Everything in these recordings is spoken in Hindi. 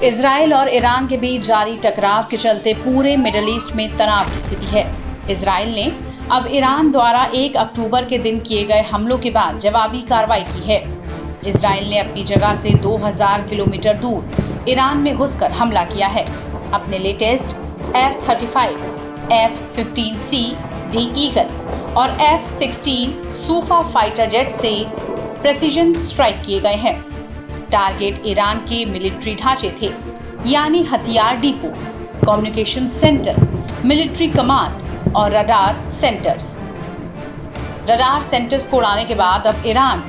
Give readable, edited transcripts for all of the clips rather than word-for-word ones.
इजराइल और ईरान के बीच जारी टकराव के चलते पूरे मिडिल ईस्ट में तनाव की स्थिति है। इजराइल ने अब ईरान द्वारा 1 अक्टूबर के दिन किए गए हमलों के बाद जवाबी कार्रवाई की है। इजराइल ने अपनी जगह से 2000 किलोमीटर दूर ईरान में घुसकर हमला किया है। अपने latest F-35, F-15C D eagle और F-16 सूफा फाइटर जेट से प्रेसिजन स्ट्राइक किए गए हैं। टारगेट ईरान के मिलिट्री ढांचे थे, यानी हथियार depot, communication centre, military command और रडार सेंटर्स। रडार सेंटर्स को उड़ाने के बाद अब ईरान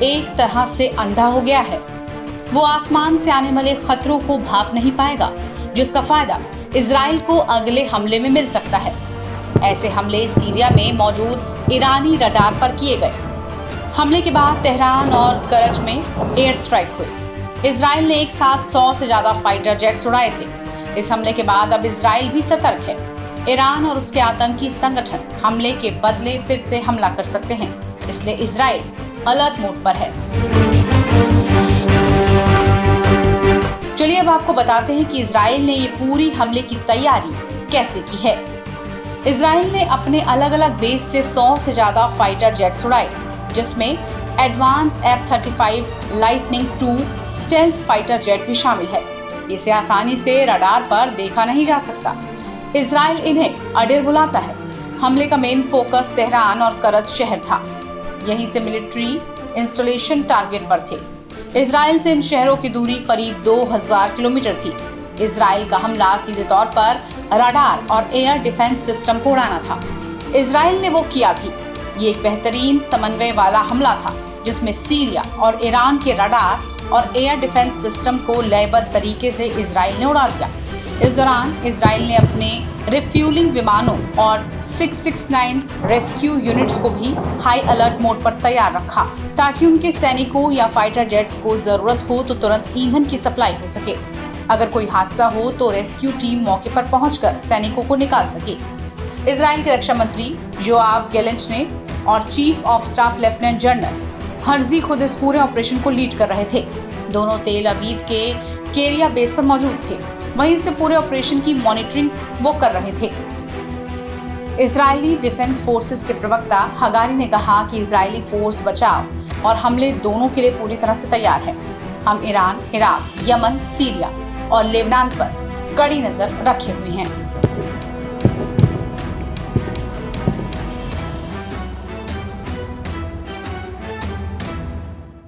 एक तरह से अंधा हो गया है। वो आसमान से आने वाले खतरों को भाप नहीं पाएगा, जिसका फायदा इजराइल को अगले हमले में मिल सकता है। ऐसे हमले सीरिया में मौजूद ईरानी रडार पर किए गए। हमले के बाद तेहरान और करज में एयर स्ट्राइक हुई। इजराइल ने एक साथ 100 से ज्यादा फाइटर जेट्स उड़ाए थे। इस हमले के बाद अब इजराइल भी सतर्क है। ईरान और उसके आतंकी संगठन हमले के बदले फिर से हमला कर सकते हैं, इसलिए इजराइल अलर्ट मोड पर है। चलिए अब आपको बताते हैं कि इजराइल ने ये पूरी हमले की तैयारी कैसे की है। इजराइल ने अपने अलग अलग बेस से 100 से ज्यादा फाइटर जेट्स उड़ाए, जिसमें advance F-35 lightning II stealth fighter jet भी शामिल है। इसे आसानी से रडार पर देखा नहीं जा सकता। इजराइल इन्हें अडेर बुलाता है। हमले का मेन फोकस तेहरान और करज शहर था। यहीं से मिलिट्री इंस्टॉलेशन टारगेट पर थे। इजराइल से इन शहरों की दूरी करीब 2000 किलोमीटर थी। इजराइल का हमला सीधे तौर पर रडार और एयर डिफेंस सिस्टम को उड़ाना था। इजराइल ने वो किया भी। ये एक बेहतरीन समन्वय वाला हमला था, जिसमें सीरिया और ईरान के रडार और एयर डिफेंस सिस्टम को लयबद्ध तरीके से इजराइल ने उड़ा दिया। इस दौरान इजराइल ने अपने रिफ्यूलिंग विमानों और 669 रेस्क्यू यूनिट्स को भी हाई अलर्ट मोड पर तैयार रखा, ताकि उनके सैनिकों या फाइटर जेट्स को जरूरत हो तो तुरंत ईंधन की सप्लाई हो सके। अगर कोई हादसा हो तो रेस्क्यू टीम मौके पर पहुंचकर सैनिकों को निकाल सके। इजराइल के रक्षा मंत्री योआव गैलेंट ने और chief of staff lieutenant general Herzi खुद इस पूरे ऑपरेशन को लीड कर रहे थे। दोनों तेल अवीव के केरिया बेस पर मौजूद थे। वहीं से पूरे ऑपरेशन की मॉनिटरिंग वो कर रहे थे। इजरायली डिफेंस फोर्सेस के प्रवक्ता हगारी ने कहा कि इजरायली फोर्स बचाव और हमले दोनों के लिए पूरी तरह से तैयार है। हम ईरान, इराक, यमन, सीरिया और लेबनान पर कड़ी नजर रखे हुए हैं।